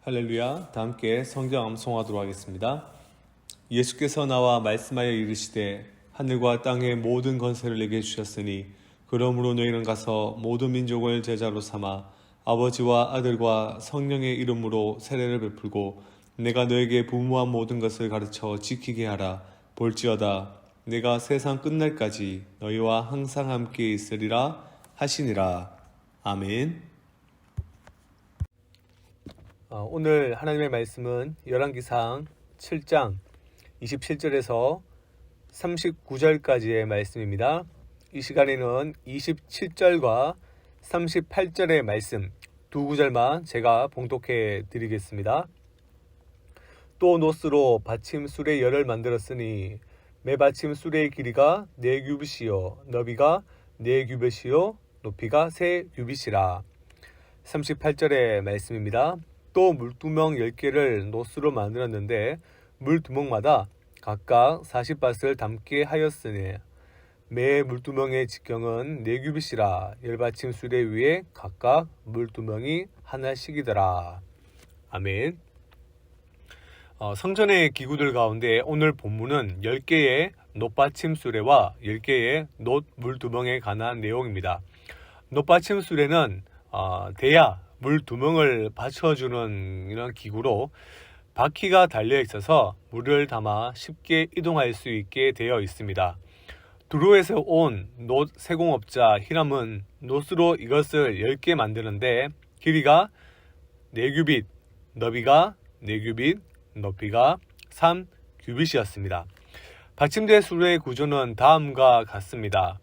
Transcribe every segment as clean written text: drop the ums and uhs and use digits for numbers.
할렐루야. 다 함께 성경 암송하도록 하겠습니다. 예수께서 나와 말씀하여 이르시되 하늘과 땅의 모든 권세를 내게 주셨으니 그러므로 너희는 가서 모든 민족을 제자로 삼아 아버지와 아들과 성령의 이름으로 세례를 베풀고 내가 너에게 부모한 모든 것을 가르쳐 지키게 하라. 볼지어다 내가 세상 끝날까지 너희와 항상 함께 있으리라 하시니라. 아멘. 오늘 하나님의 말씀은 열왕기상 7장 27절에서 39절까지의 말씀입니다. 이 시간에는 27절과 38절의 말씀 두 구절만 제가 봉독해 드리겠습니다. 또 노스로 받침 수레 열을 만들었으니 매 받침 수레의 길이가 4규빗이요 너비가 4규빗이요 높이가 3규빗이라. 38절의 말씀입니다. 또 물두멍 10개를 노스로 만들었는데 물두멍마다 각각 40밭을 담게 하였으니 매 물두멍의 직경은 4규빗이라. 열받침 수레 위에 각각 물두멍이 하나씩이더라. 아멘. 성전의 기구들 가운데 오늘 본문은 10개의 놋받침 수레와 10개의 놋 물두멍에 관한 내용입니다. 놋받침 수레는 대야 물두멍을 받쳐주는 이런 기구로 바퀴가 달려 있어서 물을 담아 쉽게 이동할 수 있게 되어 있습니다. 두로에서 온 놋 세공업자 히람은 놋으로 이것을 10개 만드는데 길이가 4규빗, 너비가 4규빗, 높이가 3규빗이었습니다. 받침대 수레의 구조는 다음과 같습니다.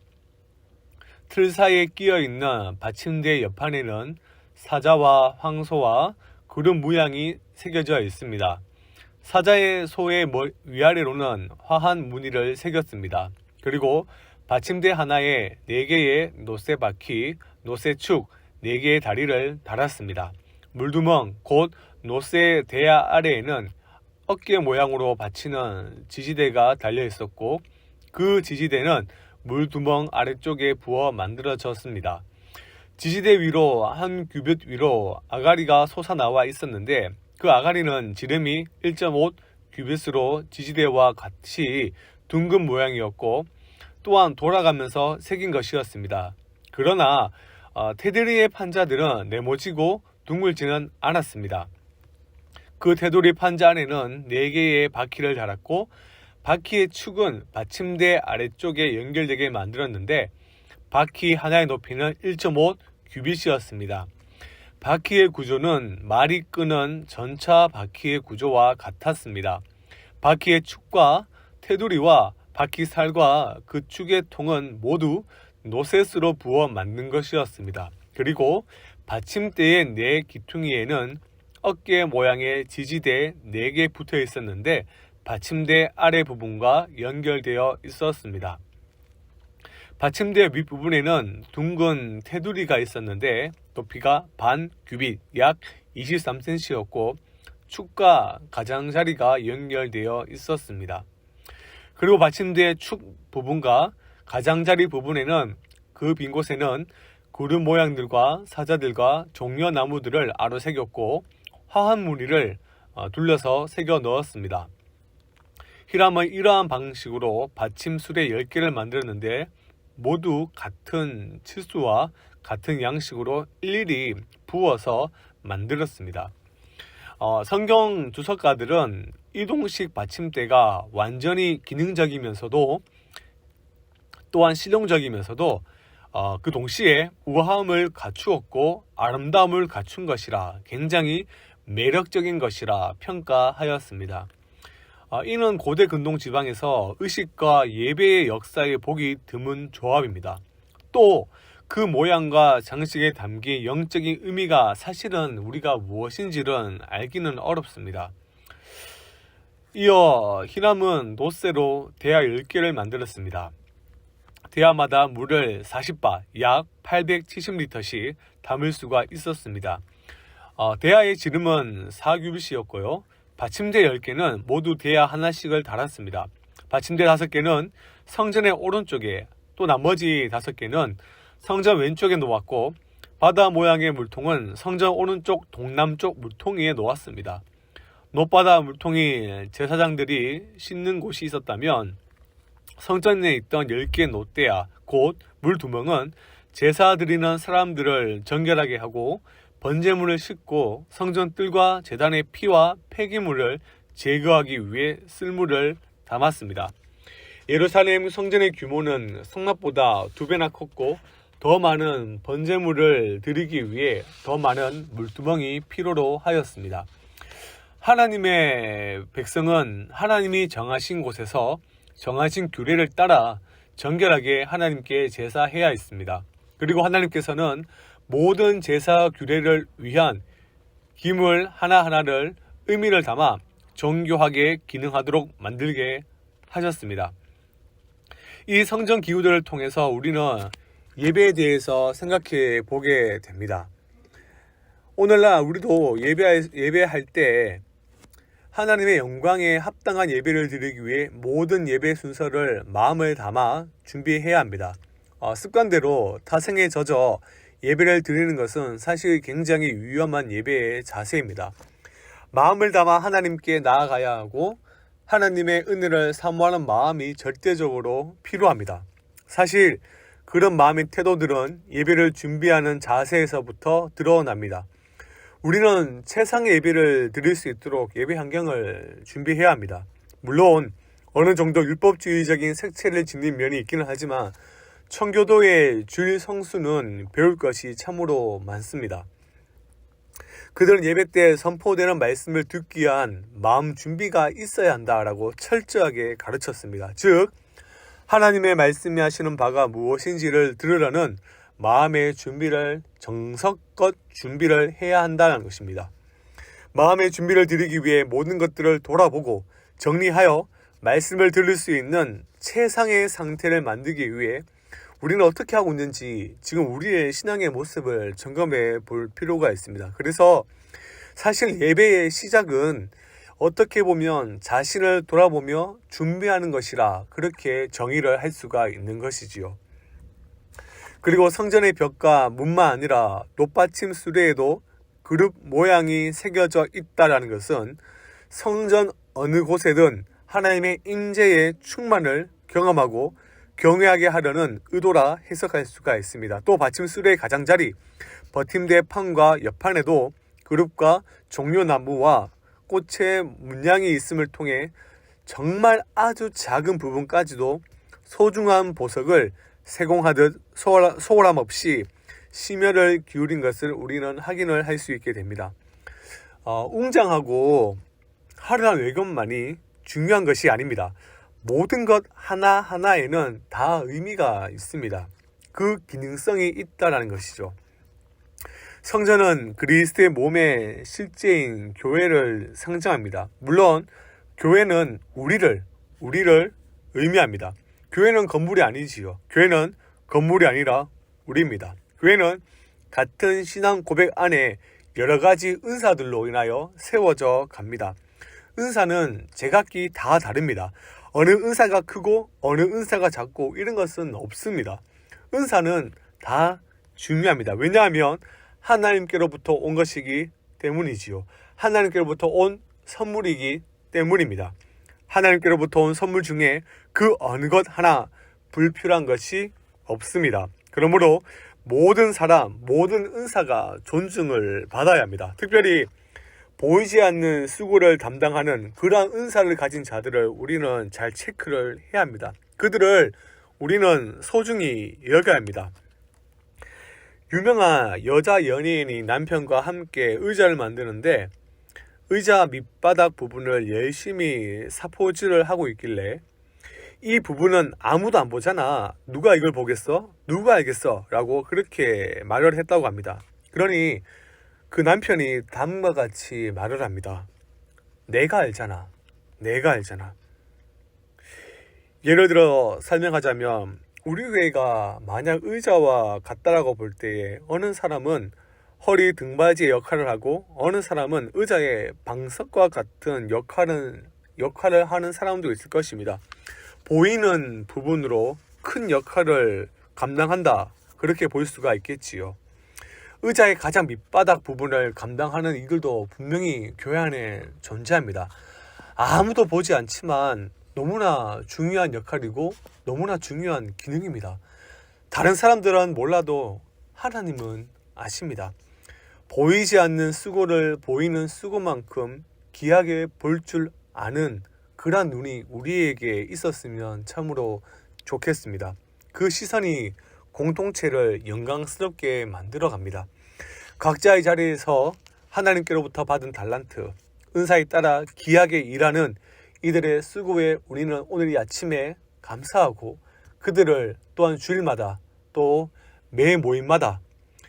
틀 사이에 끼어 있는 받침대 옆판에는 사자와 황소와 구름 모양이 새겨져 있습니다. 사자의 소의 위아래로는 화한 무늬를 새겼습니다. 그리고 받침대 하나에 4개의 놋새 바퀴, 놋새 축, 4개의 다리를 달았습니다. 물두멍, 곧 놋새 대야 아래에는 어깨 모양으로 받치는 지지대가 달려 있었고 그 지지대는 물두멍 아래쪽에 부어 만들어졌습니다. 지지대 위로 한 규빗 위로 아가리가 솟아나와 있었는데 그 아가리는 지름이 1.5 규빗으로 지지대와 같이 둥근 모양이었고 또한 돌아가면서 새긴 것이었습니다. 그러나 테두리의 판자들은 네모지고 둥글지는 않았습니다. 그 테두리 판자 안에는 4개의 바퀴를 달았고 바퀴의 축은 받침대 아래쪽에 연결되게 만들었는데 바퀴 하나의 높이는 1.5 규빗이었습니다. 바퀴의 구조는 말이 끄는 전차 바퀴의 구조와 같았습니다. 바퀴의 축과 테두리와 바퀴살과 그 축의 통은 모두 노셋으로 부어 만든 것이었습니다. 그리고 받침대의 4기퉁이에는 어깨 모양의 지지대 4개 붙어 있었는데 받침대 아래 부분과 연결되어 있었습니다. 받침대 윗부분에는 둥근 테두리가 있었는데 높이가 반 규빗 약 23cm였고 축과 가장자리가 연결되어 있었습니다. 그리고 받침대 축 부분과 가장자리 부분에는 그 빈 곳에는 구름 모양들과 사자들과 종려나무들을 아로 새겼고 화한 무늬를 둘러서 새겨 넣었습니다. 히람은 이러한 방식으로 받침 수레 10개를 만들었는데 모두 같은 치수와 같은 양식으로 일일이 부어서 만들었습니다. 성경 주석가들은 이동식 받침대가 완전히 기능적이면서도 또한 실용적이면서도 그 동시에 우아함을 갖추었고 아름다움을 갖춘 것이라 굉장히 매력적인 것이라 평가하였습니다. 이는 고대 근동 지방에서 의식과 예배의 역사에 보기 드문 조합입니다. 또 그 모양과 장식에 담긴 영적인 의미가 사실은 우리가 무엇인지는 알기는 어렵습니다. 이어 히람은 놋새로 대야 10개를 만들었습니다. 대야마다 물을 40바 약 870리터씩 담을 수가 있었습니다. 대야의 지름은 4규빗이었고요. 받침대 10개는 모두 대야 하나씩을 달았습니다. 받침대 5개는 성전의 오른쪽에 또 나머지 5개는 성전 왼쪽에 놓았고 바다 모양의 물통은 성전 오른쪽 동남쪽 물통 위에 놓았습니다. 노바다 물통이 제사장들이 씻는 곳이 있었다면 성전에 있던 10개의 노대야 곧 물 두멍은 제사 드리는 사람들을 정결하게 하고 번제물을 싣고 성전 뜰과 제단의 피와 폐기물을 제거하기 위해 쓸물을 담았습니다. 예루살렘 성전의 규모는 성막보다 2배나 컸고 더 많은 번제물을 드리기 위해 더 많은 물두멍이 필요로 하였습니다. 하나님의 백성은 하나님이 정하신 곳에서 정하신 규례를 따라 정결하게 하나님께 제사해야 했습니다. 그리고 하나님께서는 모든 제사 규례를 위한 기물 하나하나를 의미를 담아 정교하게 기능하도록 만들게 하셨습니다. 이 성전 기구들을 통해서 우리는 예배에 대해서 생각해 보게 됩니다. 오늘날 우리도 예배할 때 하나님의 영광에 합당한 예배를 드리기 위해 모든 예배 순서를 마음을 담아 준비해야 합니다. 습관대로 타성에 젖어 예배를 드리는 것은 사실 굉장히 위험한 예배의 자세입니다. 마음을 담아 하나님께 나아가야 하고 하나님의 은혜를 사모하는 마음이 절대적으로 필요합니다. 사실 그런 마음의 태도들은 예배를 준비하는 자세에서부터 드러납니다. 우리는 최상의 예배를 드릴 수 있도록 예배 환경을 준비해야 합니다. 물론 어느 정도 율법주의적인 색채를 지닌 면이 있기는 하지만 청교도의 주일 성수는 배울 것이 참으로 많습니다. 그들은 예배 때 선포되는 말씀을 듣기 위한 마음 준비가 있어야 한다라고 철저하게 가르쳤습니다. 즉 하나님의 말씀이 하시는 바가 무엇인지를 들으려는 마음의 준비를 정성껏 준비를 해야 한다는 것입니다. 마음의 준비를 드리기 위해 모든 것들을 돌아보고 정리하여 말씀을 들을 수 있는 최상의 상태를 만들기 위해 우리는 어떻게 하고 있는지 지금 우리의 신앙의 모습을 점검해 볼 필요가 있습니다. 그래서 사실 예배의 시작은 어떻게 보면 자신을 돌아보며 준비하는 것이라 그렇게 정의를 할 수가 있는 것이지요. 그리고 성전의 벽과 문만 아니라 놋받침 수레에도 그룹 모양이 새겨져 있다는 것은 성전 어느 곳에든 하나님의 임재의 충만을 경험하고 경외하게 하려는 의도라 해석할 수가 있습니다. 또 받침 수레의 가장자리, 버팀대 판과 옆판에도 그룹과 종려나무와 꽃의 문양이 있음을 통해 정말 아주 작은 부분까지도 소중한 보석을 세공하듯 소홀함 없이 심혈을 기울인 것을 우리는 확인을 할 수 있게 됩니다. 웅장하고 화려한 외관만이 중요한 것이 아닙니다. 모든 것 하나하나에는 다 의미가 있습니다. 그 기능성이 있다는 것이죠. 성전은 그리스도의 몸의 실제인 교회를 상징합니다. 물론 교회는 우리를 의미합니다. 교회는 건물이 아니지요. 교회는 건물이 아니라 우리입니다. 교회는 같은 신앙 고백 안에 여러 가지 은사들로 인하여 세워져 갑니다. 은사는 제각기 다 다릅니다. 어느 은사가 크고 어느 은사가 작고 이런 것은 없습니다. 은사는 다 중요합니다. 왜냐하면 하나님께로부터 온 것이기 때문이지요. 하나님께로부터 온 선물이기 때문입니다. 하나님께로부터 온 선물 중에 그 어느 것 하나 불필요한 것이 없습니다. 그러므로 모든 사람, 모든 은사가 존중을 받아야 합니다. 특별히 보이지 않는 수고를 담당하는 그러한 은사를 가진 자들을 우리는 잘 체크를 해야 합니다. 그들을 우리는 소중히 여겨야 합니다. 유명한 여자 연예인이 남편과 함께 의자를 만드는데 의자 밑바닥 부분을 열심히 사포질을 하고 있길래 이 부분은 아무도 안 보잖아. 누가 이걸 보겠어? 누가 알겠어? 라고 그렇게 말을 했다고 합니다. 그러니 그 남편이 다음과 같이 말을 합니다. 내가 알잖아. 내가 알잖아. 예를 들어 설명하자면 우리 교회가 만약 의자와 같다라고 볼 때에 어느 사람은 허리 등받이의 역할을 하고 어느 사람은 의자의 방석과 같은 역할을 하는 사람도 있을 것입니다. 보이는 부분으로 큰 역할을 감당한다. 그렇게 볼 수가 있겠지요. 의자의 가장 밑바닥 부분을 감당하는 이들도 분명히 교회 안에 존재합니다. 아무도 보지 않지만 너무나 중요한 역할이고 너무나 중요한 기능입니다. 다른 사람들은 몰라도 하나님은 아십니다. 보이지 않는 수고를 보이는 수고만큼 귀하게 볼 줄 아는 그런 눈이 우리에게 있었으면 참으로 좋겠습니다. 그 시선이 공동체를 영광스럽게 만들어 갑니다. 각자의 자리에서 하나님께로부터 받은 달란트, 은사에 따라 귀하게 일하는 이들의 수고에 우리는 오늘 이 아침에 감사하고 그들을 또한 주일마다 또 매 모임마다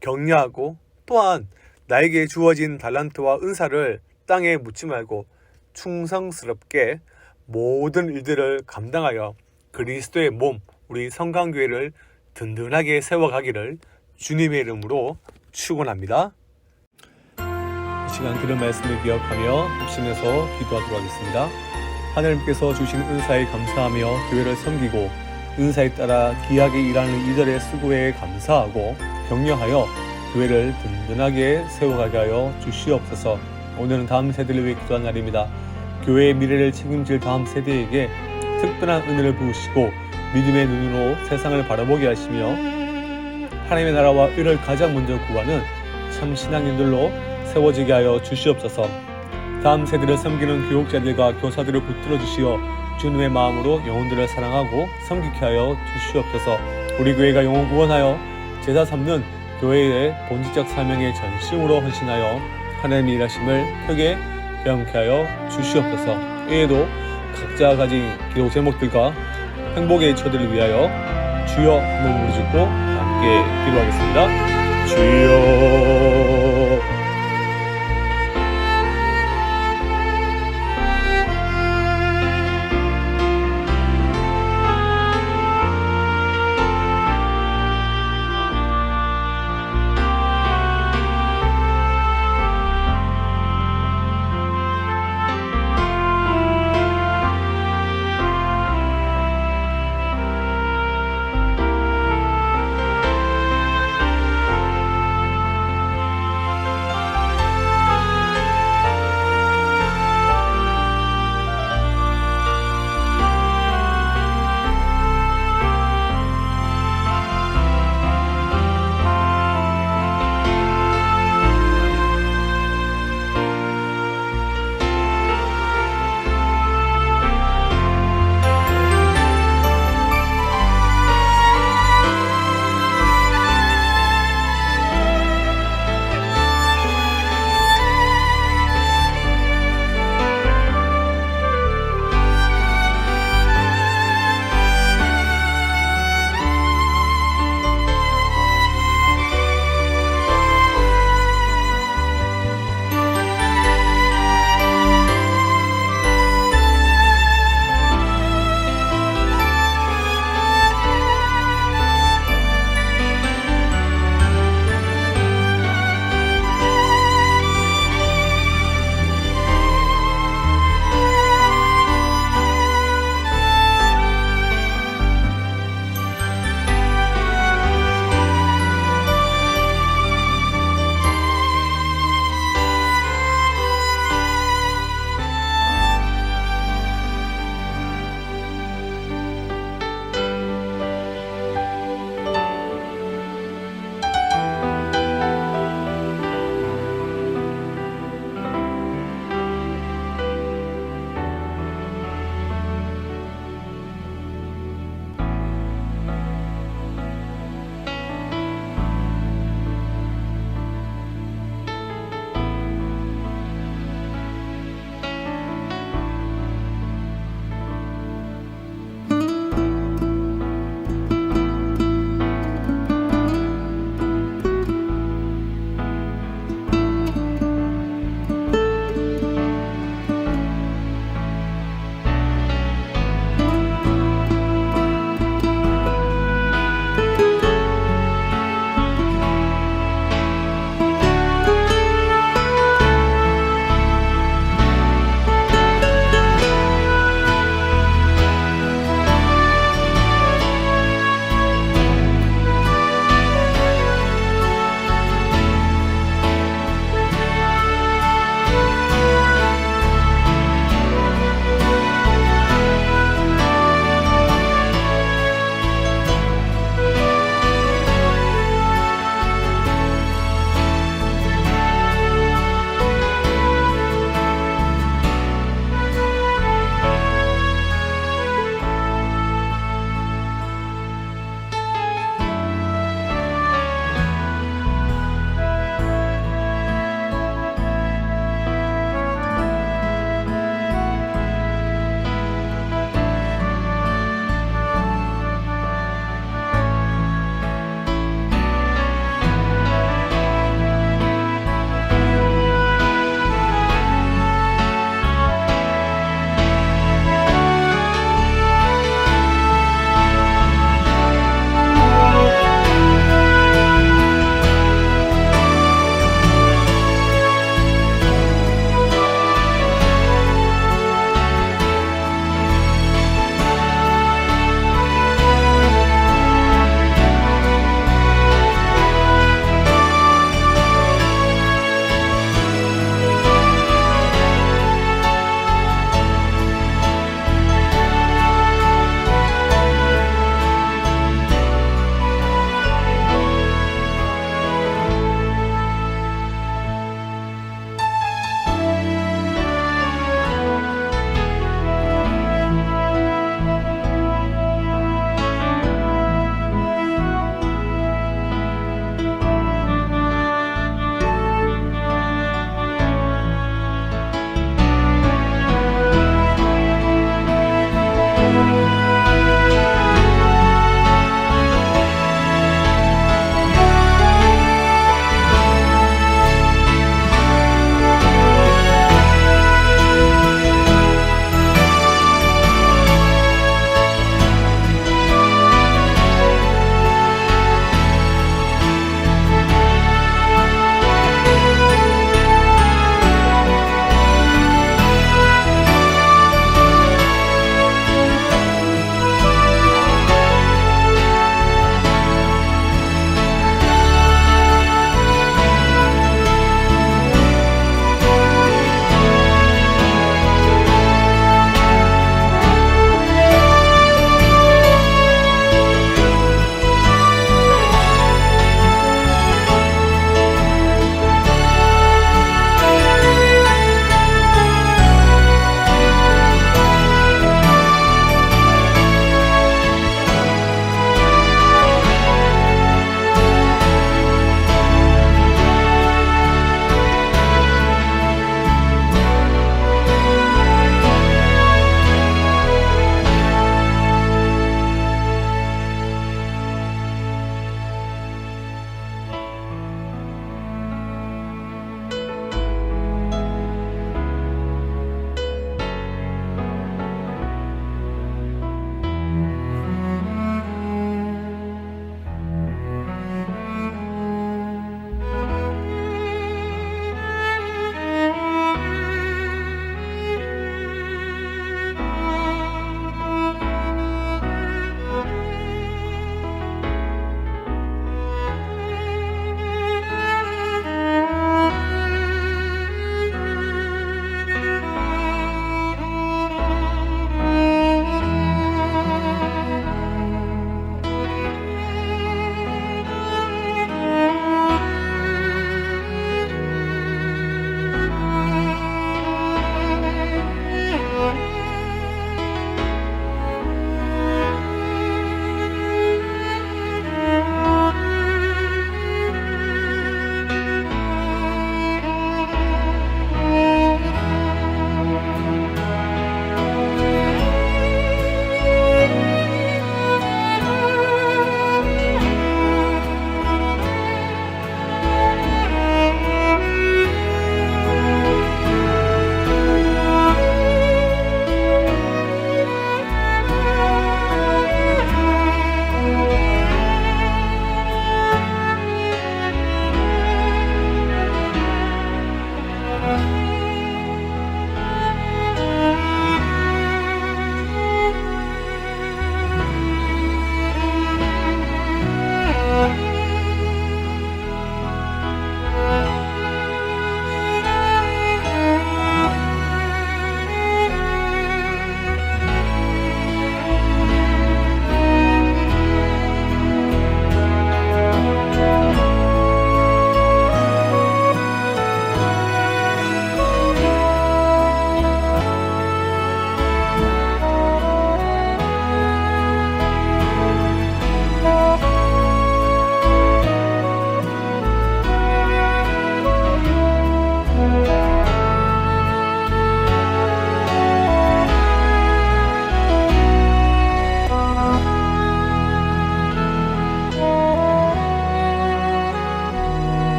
격려하고 또한 나에게 주어진 달란트와 은사를 땅에 묻지 말고 충성스럽게 모든 일들을 감당하여 그리스도의 몸, 우리 성강교회를 든든하게 세워가기를 주님의 이름으로 축원합니다. 이 시간 들은 말씀을 기억하며 합심해서 기도하도록 하겠습니다. 하나님께서 주신 은사에 감사하며 교회를 섬기고 은사에 따라 귀하게 일하는 이들의 수고에 감사하고 격려하여 교회를 든든하게 세워가게 하여 주시옵소서. 오늘은 다음 세대를 위해 기도한 날입니다. 교회의 미래를 책임질 다음 세대에게 특별한 은혜를 부으시고 믿음의 눈으로 세상을 바라보게 하시며 하나님의 나라와 의를 가장 먼저 구하는 참 신앙인들로 세워지게 하여 주시옵소서. 다음 세대를 섬기는 교육자들과 교사들을 붙들어 주시어 주님의 마음으로 영혼들을 사랑하고 섬기게 하여 주시옵소서. 우리 교회가 영혼 구원하여 제사 삼는 교회의 본질적 사명의 전심으로 헌신하여 하나님의 일하심을 크게 경험케 하여 주시옵소서. 이에도 각자 가진 기도 제목들과 행복의 처들을 위하여 주여 한번 부르짖고 함께 기도하겠습니다. 주여